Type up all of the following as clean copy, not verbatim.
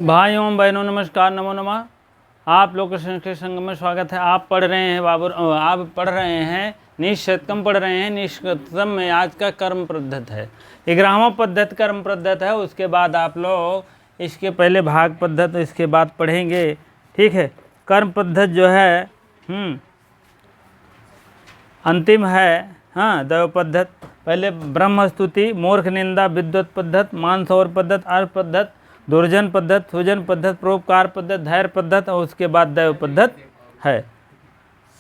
भाइयों बहनों नमस्कार, नमो नमः। आप लोग के संग में स्वागत है। आप पढ़ रहे हैं आप पढ़ रहे हैं निष्शतकम पढ़ रहे हैं। निष्शतकम में आज का कर्म पद्धत है, 11वां पद्धत कर्म पद्धत है। उसके बाद आप लोग इसके पहले भाग पद्धत इसके बाद पढ़ेंगे, ठीक है। कर्म पद्धत जो है अंतिम है। हाँ, दैव पद्धत पहले ब्रह्म स्तुति, मूर्ख निंदा, विद्वत पद्धत, मानसौर पद्धत, अर्थ पद्धत, दुर्जन पद्धत, सुजन पद्धत, परोपकार पद्धत, धैर्य पद्धत और उसके बाद दैव पद्धत है।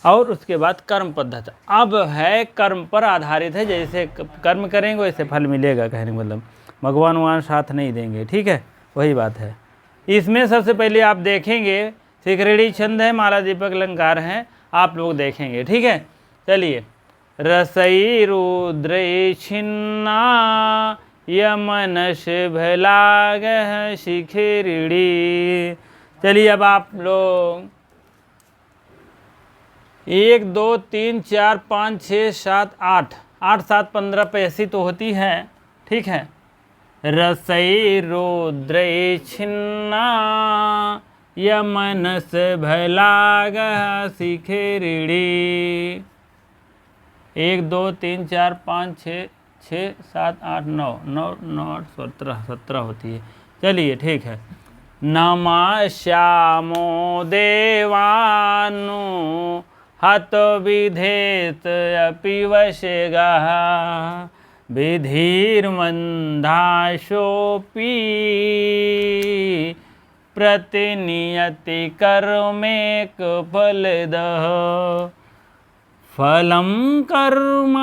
और उसके बाद कर्म पद्धत अब है कर्म पर आधारित है। जैसे कर्म करेंगे वैसे फल मिलेगा, कहने मतलब भगवान वहाँ साथ नहीं देंगे, ठीक है, वही बात है। इसमें सबसे पहले आप देखेंगे सिकरेड़ी छंद है, माला दीपक अलंकार है, आप लोग देखेंगे, ठीक है। चलिए, रसई रुद्र छिन्ना यमनश भलाग शिखिरड़ी। चलिए अब आप लोग 1 2 3 4 5 6 7 8 8 7 15 पे ऐसी तो होती है, ठीक है। रसई रुद्र छिन्ना यमनस भलाग शिखिरड़ी। 1 2 3 4 5 6 6 7 8 9 9 9 8 17 होती है। चलिए ठीक है। नमः श्यामो देवानु हत विधेत अपि वशेगः विधिर्मन्धाशोऽपि प्रतिनियति कर्मेक फलदः फलं कर्मायत्यदि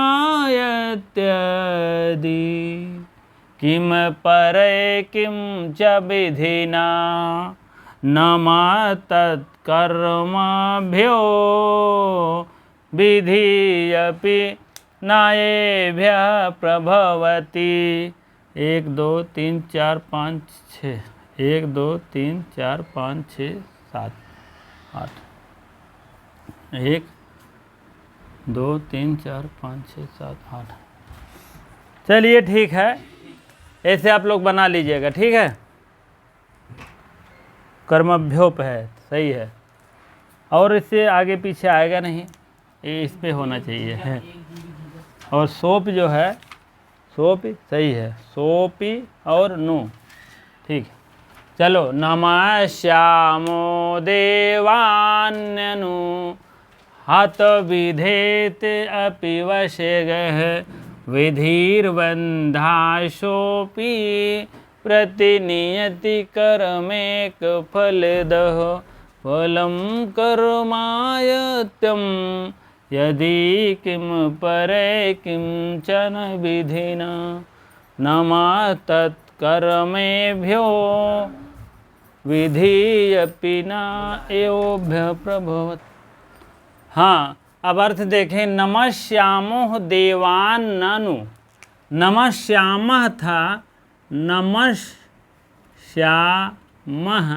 किम परे किम च विधिना नमा तत्कर्मभ्यो विधियपि नायेभ्यः प्रभवति। 1 2 3 4 5 6 1 2 3 4 5 6 7 8 1 2 3 4 5 6 7 8। चलिए ठीक है, ऐसे आप लोग बना लीजिएगा, ठीक है। कर्मभ्योप है, सही है, और इससे आगे पीछे आएगा नहीं, ये इस पे होना चाहिए है। और सोप जो है, सोप सही है, सोपी और नु, ठीक है। चलो, नमः श्यामो देवान्यनु हत विधेत अपि वशेगः विधिर्बन्धाशोऽपि प्रतिनियति कर्मेक फलदः फलं कर्मायत्यं यदि किं परे किं च न विधिना नमा तत्कर्मेभ्यो विधियपि नायेभ्यः प्रभवति। हाँ, अब अर्थ देखें। नमः श्यामो देवान्ननु, नमः श्यामः था, नमः श्यामः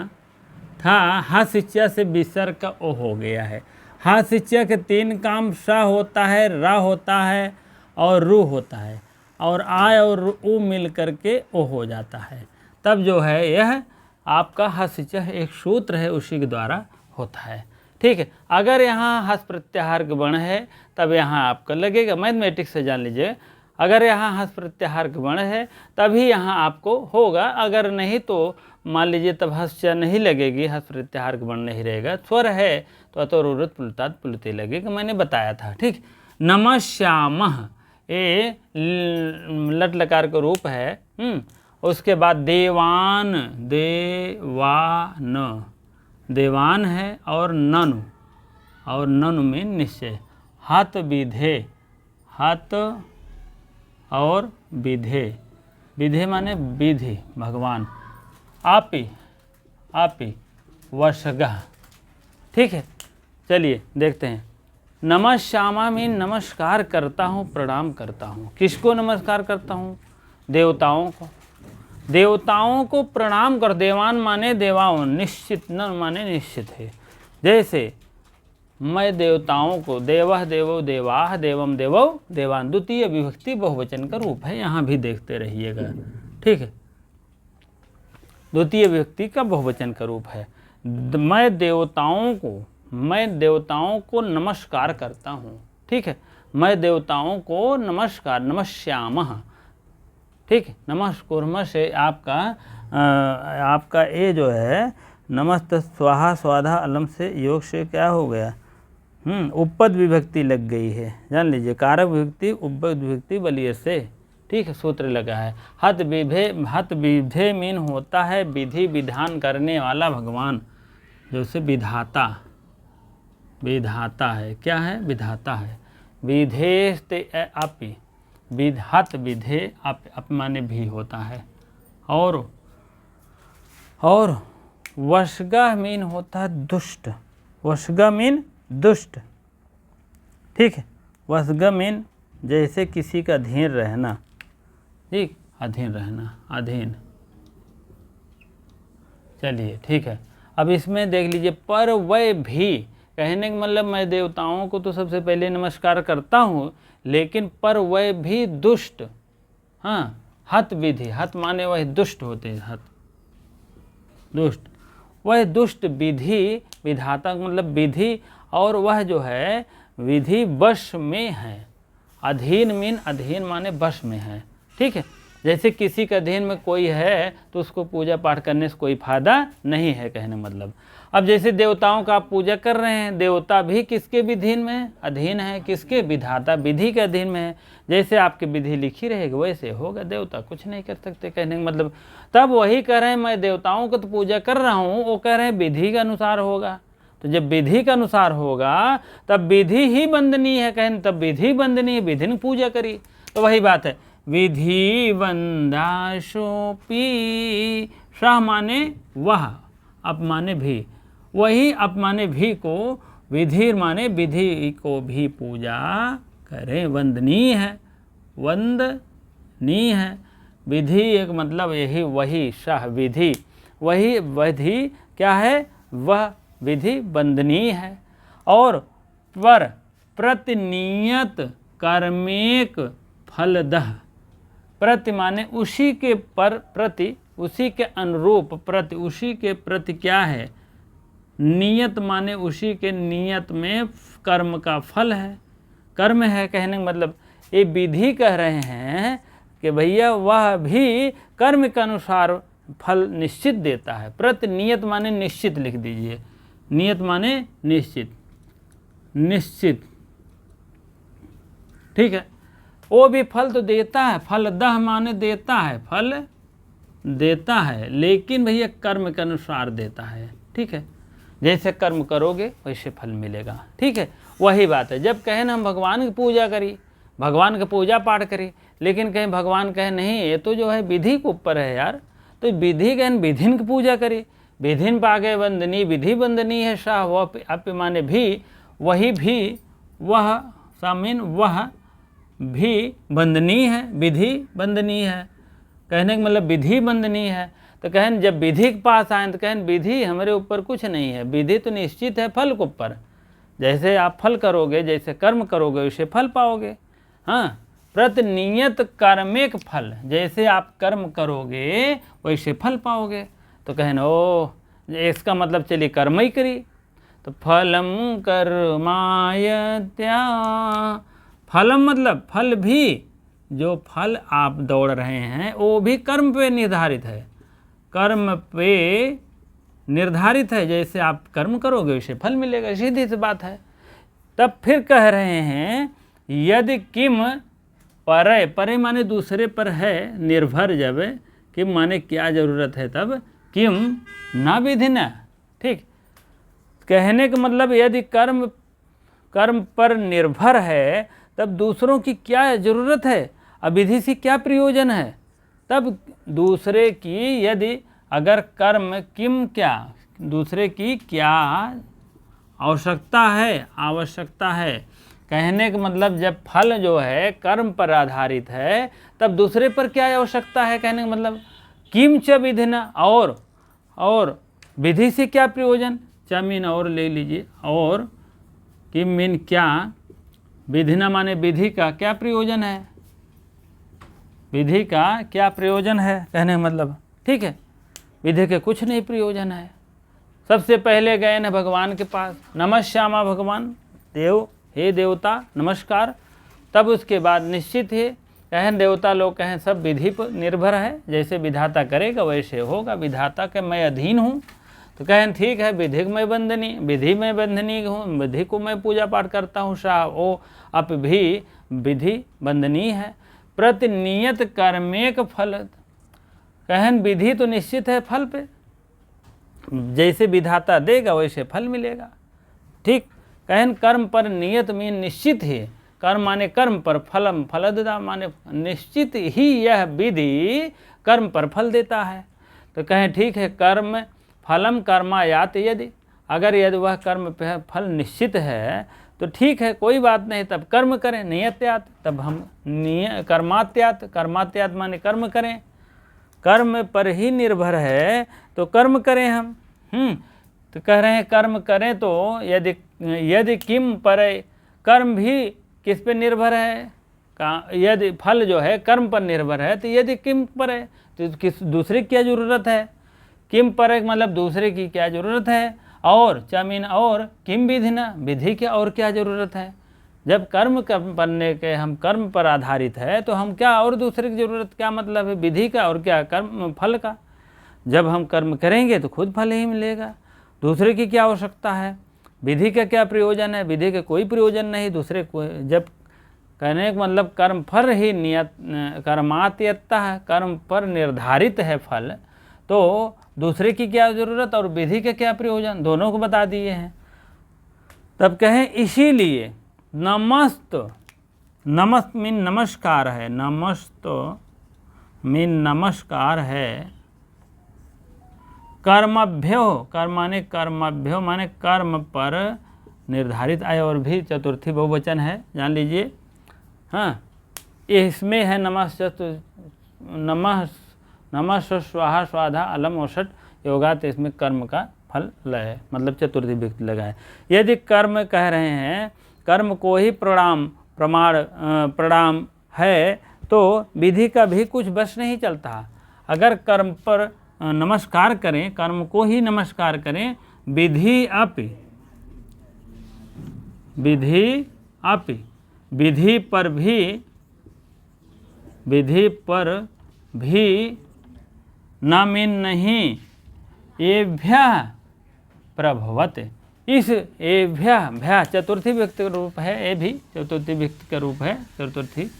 था, हसिच्य से विसर्ग का ओ हो गया है। हसिच्य के 3 काम स होता है, र होता है और रु होता है, और आय और उ मिल करके ओ हो जाता है। तब जो है यह आपका हसिच्य एक सूत्र है, उसी के द्वारा होता है, ठीक है। अगर यहाँ हस प्रत्याहार का वर्ण है तब यहाँ आपका लगेगा, मैथमेटिक्स से जान लीजिए। अगर यहाँ हस प्रत्याहार का वर्ण है तभी यहाँ आपको होगा, अगर नहीं तो मान लीजिए तब हस्य नहीं लगेगी, हस प्रत्याहार का वर्ण नहीं रहेगा। स्वर है तो अतोरुत पुलतात पुलते लगेगा, मैंने बताया था, ठीक। नमः श्यामः ये लट लकार का रूप है। उसके बाद देवान, देवान, देवान है, और ननु, और ननु में निश्चय। हत विधे, हत और विधे, विधे माने विधि, भगवान। आपी, आपी वशगः, ठीक है। चलिए देखते हैं। नमः श्यामा में नमस्कार करता हूँ, प्रणाम करता हूँ। किसको नमस्कार करता हूँ? देवताओं को। देवताओं को प्रणाम कर, देवान माने देवाओं, निश्चित, न माने निश्चित है। जैसे मैं देवताओं को, देवः देवो देवाः देवम देवो देवान, द्वितीय विभक्ति बहुवचन का रूप है, यहाँ भी देखते रहिएगा, ठीक है। द्वितीय विभक्ति का बहुवचन का रूप है। मैं देवताओं को नमस्कार करता हूँ। ठीक है, मैं देवताओं को नमस्कार, नमस्यामः। ठीक है, नमस्कुर्म से आपका ये जो है नमस्त स्वाहा स्वाधा अलम से योग से क्या हो गया, उपपद विभक्ति लग गई है, जान लीजिए। कारक विभक्ति उपपद विभक्ति बलिए से। ठीक है, सूत्र लगा है। हत विधे मीन होता है विधि विधान करने वाला भगवान, जैसे विधाता है। क्या है? विधाता है। विधेस्ते अपि, हत विधे अप माने भी होता है। और वशगा मीन होता है दुष्ट, वशगा मीन दुष्ट। ठीक है, वशगा मीन जैसे किसी का अधीन रहना। ठीक, अधीन रहना, अधीन। चलिए ठीक है, अब इसमें देख लीजिए, पर वह भी कहने का मतलब मैं देवताओं को तो सबसे पहले नमस्कार करता हूँ, लेकिन पर वह भी दुष्ट। हाँ, हत विधि, हत माने वह दुष्ट होते हैं, हत दुष्ट। वह दुष्ट विधि, विधाता मतलब विधि, और वह जो है विधि वश में है। अधीन मीन अधीन माने वश में है। ठीक है, जैसे किसी के अधीन में कोई है तो उसको पूजा पाठ करने से कोई फायदा नहीं है, कहने मतलब। अब जैसे देवताओं का आप पूजा कर रहे हैं, देवता भी किसके विधीन में है? अधीन है। किसके? विधाता, विधि के अधीन में है। जैसे आपकी विधि लिखी रहेगी वैसे होगा, देवता कुछ नहीं कर सकते, कहने का मतलब। तब वही कह रहे हैं मैं देवताओं को तो पूजा कर रहा हूँ, वो कह रहे हैं विधि के अनुसार होगा। तो जब विधि के अनुसार होगा तब विधि ही वंदनीय है, कहने तब विधि वंदनीय है, विधि ने पूजा करी। तो वही बात है, विधि वंदाशोपी, शाह माने वह, अप माने भी, वही अप माने भी को, विधि माने विधि को भी पूजा करें, वंदनीय है, वंदनीय है। विधि एक मतलब यही, वही शाह विधि, वही विधि क्या है? वह विधि वंदनीय है। और पर प्रतिनियत कर्मेक फलदह, प्रति माने उसी के पर, प्रति उसी के अनुरूप, प्रति उसी के प्रति क्या है? नियत माने उसी के नियत में कर्म का फल है, कर्म है, कहने का मतलब। ये विधि कह रहे हैं कि भैया वह भी कर्म के अनुसार फल निश्चित देता है। प्रति नियत माने निश्चित लिख दीजिए, नियत माने निश्चित, निश्चित। ठीक है, वो भी फल तो देता है, फल दह माने देता है, फल देता है, लेकिन भैया कर्म के अनुसार देता है। ठीक है, जैसे कर्म करोगे वैसे फल मिलेगा। ठीक है, वही बात है। जब कहें ना हम भगवान की पूजा करी, भगवान का पूजा पाठ करी, लेकिन कहें भगवान कहे नहीं ये तो जो है विधि के ऊपर है यार, तो विधि कहें विधिन की पूजा करी, विधिन पागे वंदनी, विधि वंदनी है। शाह वह अप माने भी, वही भी, वह सामीन वह भी वंदनीय है, विधि वंदनीय है, कहने का मतलब विधि वंदनीय है। तो कहन जब विधि के पास आए तो कहन विधि हमारे ऊपर कुछ नहीं है, विधि तो निश्चित है फल के ऊपर। जैसे आप फल करोगे, जैसे कर्म करोगे वैसे फल पाओगे। हाँ, प्रतिनियत कर्मेक फल, जैसे आप कर्म करोगे वैसे फल पाओगे। तो कहना ओ इसका मतलब चलिए कर्म ही करी, तो फलम कर्मायत्या, फलम मतलब फल भी, जो फल आप दौड़ रहे हैं वो भी कर्म पे निर्धारित है, कर्म पे निर्धारित है। जैसे आप कर्म करोगे वैसे फल मिलेगा, सीधी सी बात है। तब फिर कह रहे हैं यदि किम परे, परे माने दूसरे पर है, निर्भर जब, किम माने क्या जरूरत है, तब किम ना विधि न। ठीक, कहने का मतलब यदि कर्म पर निर्भर है तब दूसरों की क्या जरूरत है, अविधि से क्या प्रयोजन है। तब दूसरे की यदि अगर कर्म किम क्या, दूसरे की क्या आवश्यकता है, कहने का मतलब जब फल जो है कर्म पर आधारित है तब दूसरे पर क्या आवश्यकता है, कहने का मतलब किम च विधि न, और विधि से क्या प्रयोजन, च मीन और ले लीजिए, और किम मीन क्या, विधि न माने विधि का क्या प्रयोजन है, विधि का क्या प्रयोजन है, कहने का मतलब। ठीक है, विधि के कुछ नहीं प्रयोजन है। सबसे पहले गए न भगवान के पास, नमः श्यामा भगवान देव, हे देवता नमस्कार। तब उसके बाद निश्चित है कहें देवता लोग कहें सब विधि पर निर्भर है, जैसे विधाता करेगा वैसे होगा, विधाता के मैं अधीन हूँ। तो कहें ठीक है, विधि में बंधनी, विधि में बंधनी हूँ, विधि को मैं पूजा पाठ करता हूँ शाह, वो अप भी विधि बंधनी है। प्रतिनियत कर्मेक फल, कहें विधि तो निश्चित है फल पे, जैसे विधाता देगा वैसे फल मिलेगा। ठीक, कहें कर्म पर नियत में निश्चित है, कर्म माने कर्म पर, फलम फलदा माने निश्चित ही यह विधि कर्म पर फल देता है। तो कहें ठीक है, कर्म फलम कर्मायात यदि, अगर यदि वह कर्म पे फल निश्चित है तो ठीक है कोई बात नहीं, तब कर्म करें, नियत्यात, तब हम कर्मात्यात, कर्मात्यात माने कर्म करें, कर्म पर ही निर्भर है तो कर्म करें हम। तो कह रहे हैं कर्म करें तो यदि किम पर, कर्म भी किस पे निर्भर है, यदि फल जो है कर्म पर निर्भर है तो यदि किम पर है तो किस दूसरे की क्या ज़रूरत है, किम पर है मतलब दूसरे की क्या ज़रूरत है, और चमीन और किम विधि न, विधि के और क्या ज़रूरत है। जब कर्म करने के हम कर्म पर आधारित है तो हम क्या और दूसरे की ज़रूरत क्या मतलब है, विधि का और क्या कर्म फल का। जब हम कर्म करेंगे तो खुद फल ही मिलेगा, दूसरे की क्या आवश्यकता है, विधि का क्या प्रयोजन है, विधि का कोई प्रयोजन नहीं दूसरे को। जब कहने का मतलब कर्म फल ही नियत कर्मात्यता है, कर्म पर निर्धारित है फल, तो दूसरे की क्या ज़रूरत और विधि का क्या प्रयोजन, दोनों को बता दिए हैं। तब कहें इसीलिए नमस्त, नमस्त मीन नमस्कार है, नमस्त मीन नमस्कार है, कर्मभ्यो, कर्म माने कर्मभ्यो माने कर्म पर निर्धारित आय, और भी चतुर्थी बहुवचन है जान लीजिए। हाँ, इसमें है नमः स्वाहा स्वाधा अलम औषट योगात, इसमें कर्म का फल लय मतलब चतुर्थी व्यक्ति लगा है। यदि कर्म कह रहे हैं कर्म को ही प्रणाम है तो विधि का भी कुछ बस नहीं चलता। अगर कर्म पर नमस्कार करें, कर्म को ही नमस्कार करें, विधि पर भी न मीन नहीं एभ्य प्रभवत, इस एभ्य भ्या चतुर्थी व्यक्ति का रूप है, ए भी चतुर्थी व्यक्ति का रूप है चतुर्थी,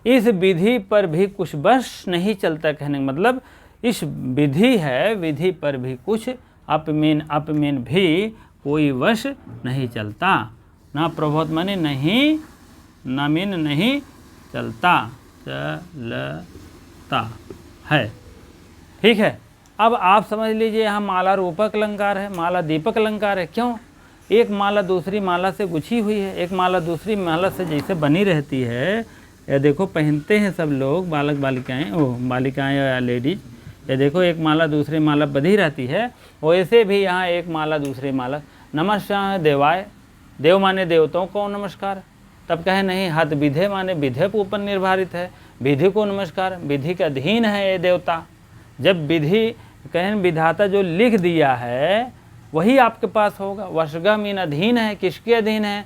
इस विधि पर भी कुछ बस नहीं चलता। कहने का मतलब इस विधि है, विधि पर भी कुछ अपमीन भी कोई वश नहीं चलता। ना प्रभुत माने नहीं, न मीन नहीं चलता है। ठीक है, अब आप समझ लीजिए यहाँ माला रूपक अलंकार है, माला दीपक अलंकार है। क्यों? एक माला दूसरी माला से गुछी हुई है, एक माला दूसरी माला से जैसे बनी रहती है, ये देखो पहनते हैं सब लोग, बालक बालिकाएं, बालिकाएं या लेडीज, ये देखो एक माला दूसरी माला बंधी रहती है, वैसे भी यहाँ एक माला दूसरी माला। नमस्कार देवाय, देव माने देवताओं को नमस्कार। तब कहे नहीं, हद विधे माने विधे के ऊपर निर्धारित है, विधि को नमस्कार, विधि का अधीन है ये देवता। जब विधि कहें विधाता जो लिख दिया है वही आपके पास होगा। वर्षगा मीन अधीन है, किसके अधीन है?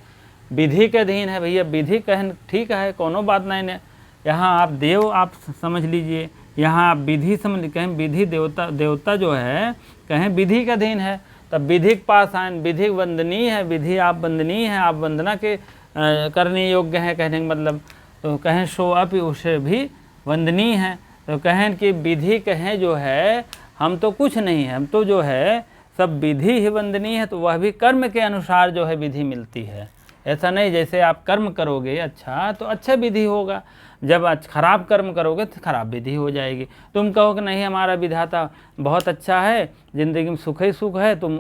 विधि के अधीन है भैया। विधि कहें ठीक है, कोनो बात नहीं। यहाँ आप देव आप समझ लीजिए, यहाँ आप विधि समझ, कहें विधि देवता जो है कहें विधि का अधीन है, तब विधि के पास आए, विधि वंदनीय है, विधि आप वंदनीय है, आप वंदना के करने योग्य है कहने का मतलब। तो कहें सो आप उसे भी वंदनीय है। तो कहें कि विधि कहें जो है हम तो कुछ नहीं है, हम तो जो है सब विधि ही वंदनीय है, तो वह भी कर्म के अनुसार जो है विधि मिलती है। ऐसा नहीं जैसे आप कर्म करोगे अच्छा तो अच्छा विधि होगा, जब खराब कर्म करोगे तो खराब विधि हो जाएगी। तुम कहो कि नहीं हमारा विधाता बहुत अच्छा है, ज़िंदगी में सुख ही सुख है, तुम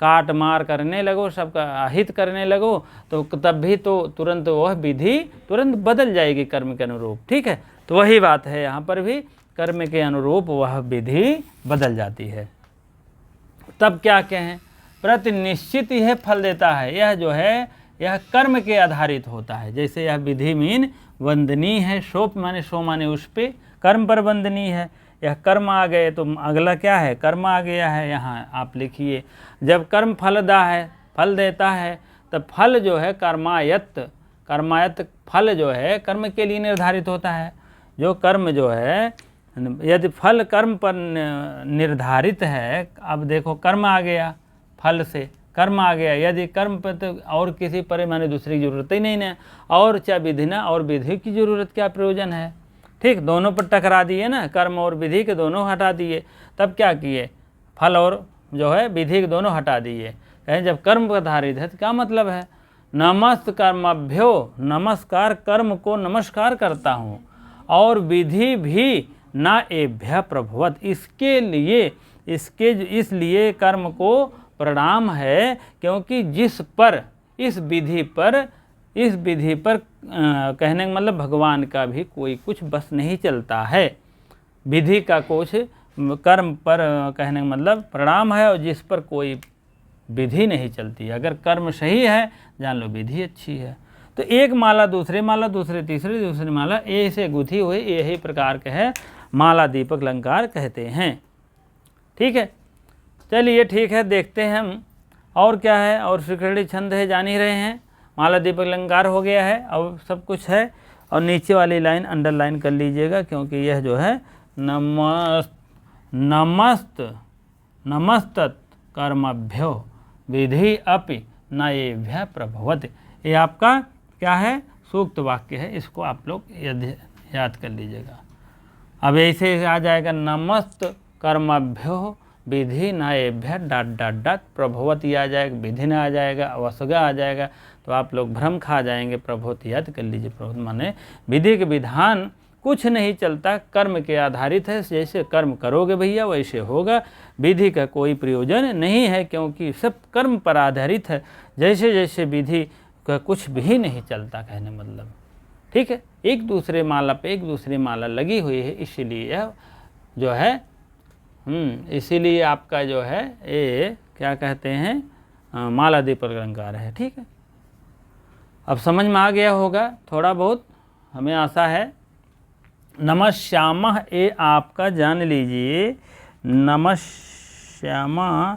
काट मार करने लगो, सबका अहित करने लगो, तो तब भी तो तुरंत वह विधि तुरंत बदल जाएगी कर्म के अनुरूप। ठीक है, तो वही बात है, यहाँ पर भी कर्म के अनुरूप वह विधि बदल जाती है। तब क्या कहें, प्रतिनिश्चित यह फल देता है। यह जो है यह कर्म के आधारित होता है। जैसे यह विधि मीन वंदनीय है, शोप माने सो माने उस पे कर्म पर वंदनीय है। यह कर्म आ गए, तो अगला क्या है, कर्म आ गया है। यहाँ आप लिखिए, जब कर्म फलदा है, फल देता है, तब फल जो है कर्मायत फल जो है कर्म के लिए निर्धारित होता है। जो कर्म जो है, यदि फल कर्म पर निर्धारित है, अब देखो कर्म आ गया, फल से कर्म आ गया, यदि कर्म पर तो और किसी पर माने दूसरी की जरूरत ही नहीं है, और क्या विधि ना, और विधि की जरूरत क्या प्रयोजन है। ठीक, दोनों पर टकरा दिए ना, कर्म और विधि के दोनों हटा दिए, तब क्या किए, फल और जो है विधि के दोनों हटा दिए। कहें जब कर्म पर आधारित है तो क्या मतलब है, नमस्कर्मभ्यो, नमस्कार कर्म को नमस्कार करता हूँ, और विधि भी न एभ्य प्रभवत, इसके लिए इसलिए कर्म को प्रणाम है, क्योंकि जिस पर इस विधि पर कहने का मतलब भगवान का भी कोई कुछ बस नहीं चलता है। विधि का कुछ कर्म पर कहने का मतलब प्रणाम है, और जिस पर कोई विधि नहीं चलती। अगर कर्म सही है, जान लो विधि अच्छी है। तो एक माला दूसरे माला, दूसरे तीसरे, दूसरी माला, ऐसे गुथी हुई, यही प्रकार के है माला दीपक अलंकार कहते हैं। ठीक है, चलिए ठीक है, देखते हैं हम और क्या है। और श्रीकृष्ण छंद है, जान ही रहे हैं, माला दीपक अलंकार हो गया है, और सब कुछ है। और नीचे वाली लाइन अंडरलाइन कर लीजिएगा, क्योंकि यह जो है नमस्तत् कर्मभ्यो विधि अपि न एभ्य प्रभवति, ये आपका क्या है, सूक्त वाक्य है, इसको आप लोग याद कर लीजिएगा। अब ऐसे आ जाएगा, नमस्त कर्मभ्यो विधि न एभ्य डॉट प्रभवती आ जाएगा, विधि न आ जाएगा, अवसगा आ जाएगा, तो आप लोग भ्रम खा जाएंगे। प्रभवती याद कर लीजिए, प्रभुत माने विधि के विधान कुछ नहीं चलता, कर्म के आधारित है, जैसे कर्म करोगे भैया वैसे होगा, विधि का कोई प्रयोजन नहीं है, क्योंकि सब कर्म पर आधारित है, जैसे जैसे विधि का कुछ भी नहीं चलता, कहने मतलब। ठीक है, एक दूसरे माला पे एक दूसरी माला लगी हुई है, इसीलिए यह जो है इसीलिए आपका जो है ये क्या कहते हैं, माला दीपक अलंकार है। ठीक है, अब समझ में आ गया होगा थोड़ा बहुत, हमें आशा है। नमश्यामः, ये आपका जान लीजिए, नमश्यामः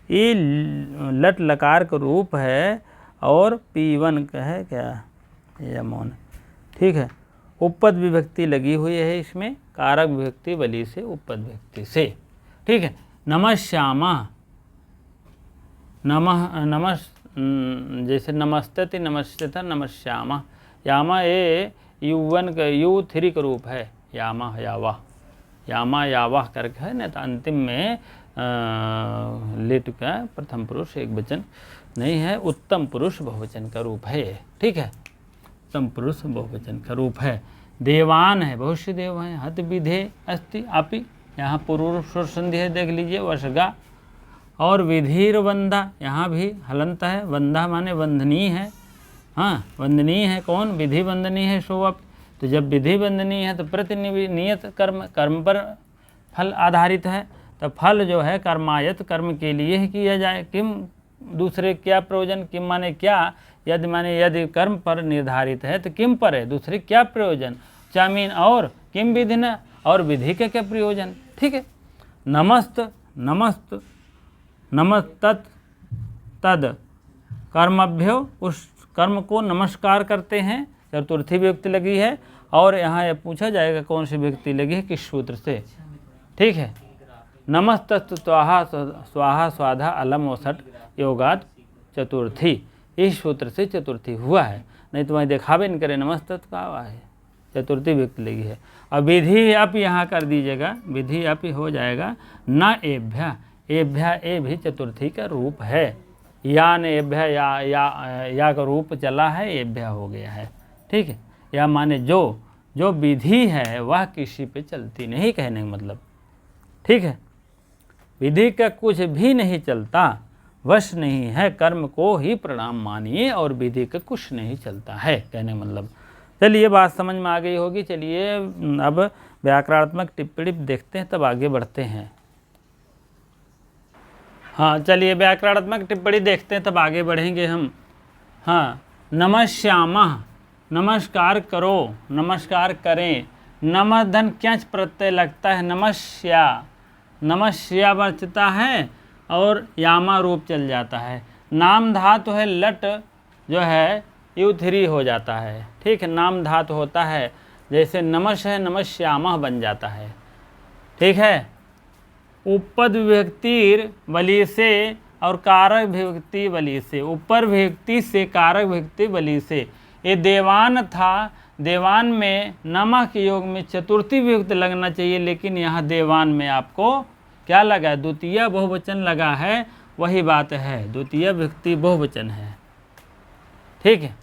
ये लट लकार का रूप है, और P1 का है क्या, यह मौन। ठीक है, उपपद विभक्ति लगी हुई है इसमें, कारक विभक्ति बली से, उपपद विभक्ति से। ठीक है, नमश्यामः, नमः जैसे नमस्ते था, नमश्यामः, यामा ये U1 का U3 का रूप है, यामा यावाह करके है ना, तो अंतिम में लिट का प्रथम पुरुष एक वचन नहीं है, उत्तम पुरुष बहुवचन का रूप है। ठीक है, उत्तम पुरुष बहुवचन का रूप है। देवान है, बहुत से देव हैं, हत विधे अस्ति आपि, यहाँ पुरुष संधि है, देख लीजिए, वर्षगा। और विधिर वंदा, यहाँ भी हलंत है, वंदा माने वंदनीय है, हाँ वंदनीय है, कौन, विधि वंदनीय है, सो अप। तो जब विधि वंदनीय है तो प्रतिनियत कर्म पर फल आधारित है, तो फल जो है कर्मायत कर्म के लिए ही किया जाए। किम दूसरे क्या प्रयोजन, किम माने क्या, यदि कर्म पर निर्धारित है तो किम पर है, दूसरे क्या प्रयोजन, चामीन और किम विधि न, और विधि के क्या प्रयोजन। ठीक है, नमस्तत् तद कर्मभ्यो, उस कर्म को नमस्कार करते हैं, चतुर्थी विभक्ति लगी है, और यहाँ यह पूछा जाएगा कौन सी विभक्ति लगी है, किस सूत्र से। ठीक है, नमस्तस्तु स्वाहा स्वाधा अलम वसट योगात चतुर्थी, इस सूत्र से चतुर्थी हुआ है, नहीं तो वहीं देखावे नहीं करे, नमस्तत् का हुआ है, चतुर्थी विभक्ति लगी है। अब विधि अप यहाँ कर दीजिएगा, विधि अप हो जाएगा, न एभ्य, एभ्य ए भी चतुर्थी का रूप है, या न एभ्य, या का रूप चला है, एभ्य हो गया है। ठीक है, या माने जो विधि है वह किसी पे चलती नहीं, कहने का मतलब। ठीक है, विधि का कुछ भी नहीं चलता, वश नहीं है, कर्म को ही प्रणाम मानिए, और विधि का कुछ नहीं चलता है, कहने का मतलब। चलिए बात समझ में आ गई होगी। चलिए अब व्याकरणात्मक टिप्पणी देखते हैं, तब आगे बढ़ते हैं। हाँ चलिए व्याकरणात्मक टिप्पणी देखते हैं, तब आगे बढ़ेंगे हम। हाँ, नमश्यामः, नमस्कार करो, नमस्कार करें, नमः धन क्यंच प्रत्यय लगता है, नमस्या, नमस्या बचता है और यामा रूप चल जाता है। नाम धातु है लट जो है U3 हो जाता है, ठीक है। नाम धातु होता है, जैसे नमश है नमश्यामः बन जाता है, ठीक है। उपपद विभक्ति बलि से और कारक विभक्ति बलि से, ऊपर विभक्ति से कारक विभक्ति बलि से। ये देवान था, देवान में नमः के योग में चतुर्थी विभक्ति लगना चाहिए, लेकिन यहाँ देवान में आपको क्या लगा है, द्वितीय बहुवचन लगा है। वही बात है, द्वितीय विभक्ति बहुवचन है, ठीक है।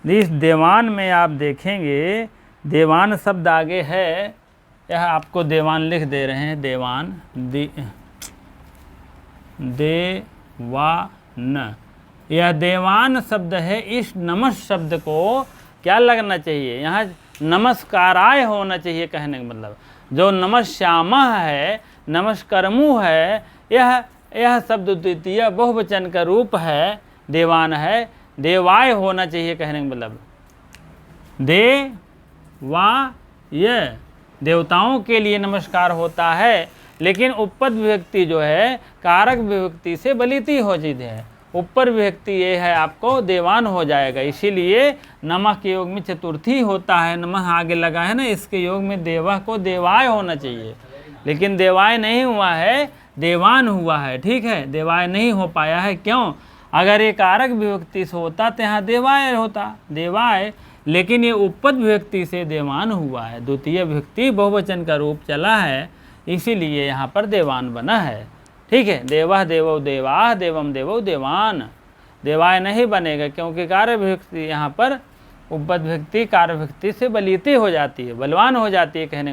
इस देवान में आप देखेंगे, देवान शब्द आगे है, यह आपको देवान लिख दे रहे हैं, देवान देवान, यह देवान शब्द है। इस नमस् शब्द को क्या लगना चाहिए, यहाँ नमस्काराय होना चाहिए, कहने का मतलब जो नमश्यामा है, नमस्कर्मु है, यह शब्द द्वितीय बहुवचन का रूप है, देवान है, देवाय होना चाहिए, कहने का मतलब देवाय, देवताओं के लिए नमस्कार होता है। लेकिन उपपद विभक्ति जो है कारक विभक्ति से बलिती हो जाती है, ऊपर विभक्ति ये है आपको देवान हो जाएगा। इसीलिए नमः के योग में चतुर्थी होता है, नमः आगे लगा है ना, इसके योग में देवः को देवाय होना चाहिए, लेकिन देवाय नहीं हुआ है, देवान हुआ है, ठीक है। देवाय नहीं हो पाया है, क्यों? अगर ये कारक विभक्ति से होता तो यहाँ देवाय होता, देवाय, लेकिन ये उपपद विभक्ति से देवान हुआ है, द्वितीय विभक्ति बहुवचन का रूप चला है, इसीलिए यहाँ पर देवान बना है, ठीक है। देवः देवौ देवाः, देवम देवौ देवान, देवाय नहीं बनेगा, क्योंकि कार्य विभक्ति यहाँ पर उपपद विभक्ति कार्य विभक्ति से बलिती हो जाती है, बलवान हो जाती है। कहने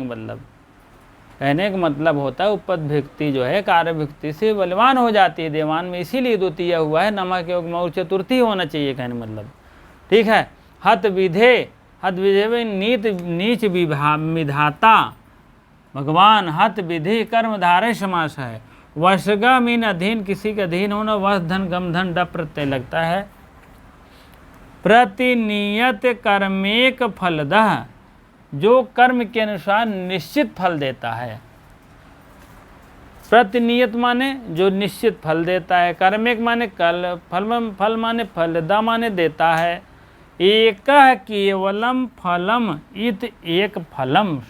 का मतलब होता है उपपद विभक्ति जो है कार्य विभक्ति से बलवान हो जाती है देवान में, इसीलिए द्वितीय हुआ है। नमः के योग में और चतुर्थी होना चाहिए, कहने मतलब, ठीक है। हत विधे, हत विधे में नीच विधाता भगवान, हत विधि कर्मधारय समास है। वशगा मीन अधीन, किसी के अधीन होना, वश धन गम धन ड प्रत्यय लगता है। प्रतिनियत कर्मेक फलदः, जो कर्म के अनुसार निश्चित फल देता है। प्रतिनियत माने जो निश्चित फल देता है, कर्मेक माने कल, फल माने फलदा माने देता है। एक केवलम फलम इत एक फलम,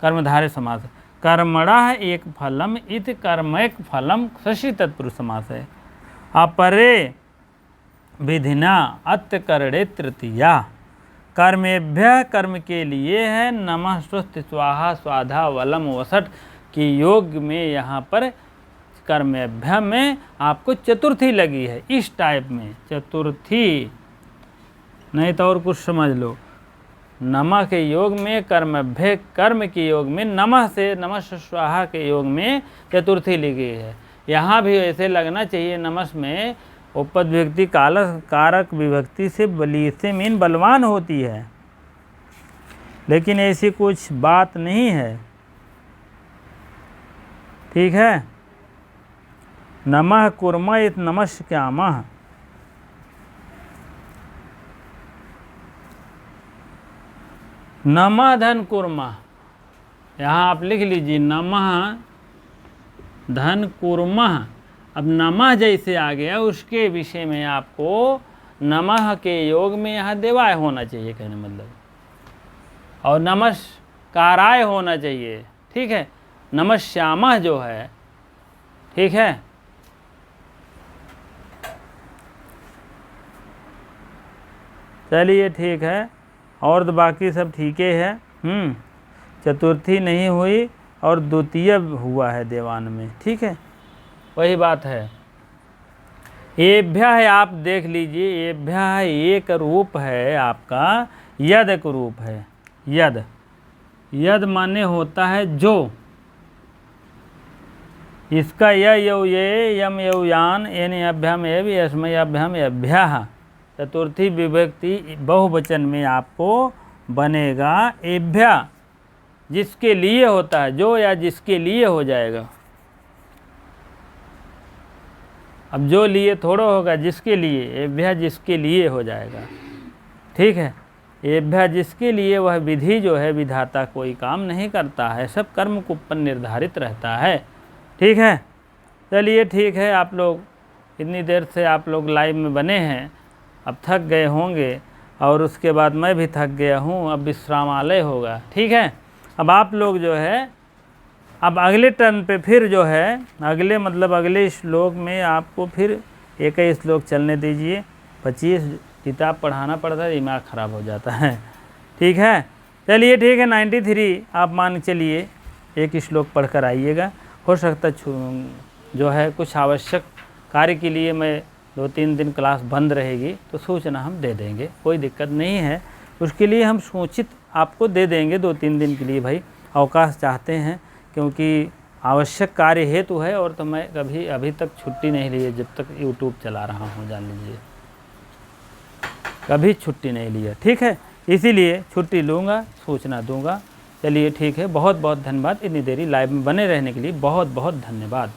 कर्मधारय समास। कर्मणः एक फलम इत कर्मैक फलम, षष्ठी तत्पुरुष समास है। अपरे विधिना अत्यकरणे तृतीया, कर्मेभ्य कर्म के लिए है। नमः स्वस्ति स्वाहा स्वाधा वलम वसठ की योग में यहाँ पर कर्मेभ्य में आपको चतुर्थी लगी है, इस टाइप में चतुर्थी, नहीं तो और कुछ समझ लो। नमः के योग में कर्मभ्य, कर्म के योग में नमः से, नमः स्वाहा के योग में चतुर्थी लिखी है। यहाँ भी ऐसे लगना चाहिए, नमस् में उपपद विभक्ति कारक विभक्ति से बली से मीन बलवान होती है, लेकिन ऐसी कुछ बात नहीं है, ठीक है। नमः कुर्म इत नमस्क्यामः, नमः धन कुर्मा, यहाँ आप लिख लीजिए नमः धन कुर्मः। अब नमः जैसे आ गया, उसके विषय में आपको नमः के योग में यहाँ देवाय होना चाहिए, कहने मतलब, और नमस्काराय होना चाहिए, ठीक है। नमश्यामः जो है, ठीक है। चलिए ठीक है, और तो बाकी सब ठीक है। चतुर्थी नहीं हुई और द्वितीय हुआ है देवान में, ठीक है, वही बात है। एभ्य है, आप देख लीजिए, एभ्य एक रूप है आपका, यद एक रूप है। यद, यद माने होता है जो, इसका यौ ये, यम यौ यान, एन अभ्यम एव, यस्मै अभ्यम अभ्यः, चतुर्थी विभक्ति बहुवचन में आपको बनेगा एभ्य, जिसके लिए होता है, जो या जिसके लिए हो जाएगा। अब जो लिए थोड़ा होगा, जिसके लिए, एभ्य जिसके लिए हो जाएगा, ठीक है। येभ्य जिसके लिए वह विधि जो है विधाता कोई काम नहीं करता है, सब कर्म कुप्पन निर्धारित रहता है। ठीक है, चलिए ठीक है, आप लोग इतनी देर से आप लोग लाइव में बने हैं, अब थक गए होंगे और उसके बाद मैं भी थक गया हूँ, अब विश्रामालय होगा। ठीक है, अब आप लोग जो है अब अगले टर्न पे फिर जो है अगले श्लोक में आपको फिर एक ही श्लोक चलने दीजिए। 25 किताब पढ़ाना पड़ता है, दिमाग ख़राब हो जाता है। ठीक है, चलिए ठीक है, 93 आप मान चलिए एक श्लोक पढ़कर आइएगा। हो सकता जो है कुछ आवश्यक कार्य के लिए मैं 2-3 दिन क्लास बंद रहेगी तो सूचना हम दे देंगे, कोई दिक्कत नहीं है। उसके लिए हम सूचित आपको दे देंगे 2-3 दिन के लिए, भाई अवकाश चाहते हैं क्योंकि आवश्यक कार्य हेतु है। और तो मैं कभी अभी तक छुट्टी नहीं ली है, जब तक यूट्यूब चला रहा हूँ, जान लीजिए कभी छुट्टी नहीं ली है। ठीक है, इसीलिए छुट्टी लूँगा, सूचना दूँगा। चलिए ठीक है, बहुत बहुत धन्यवाद। इतनी देरी लाइव में बने रहने के लिए बहुत बहुत धन्यवाद।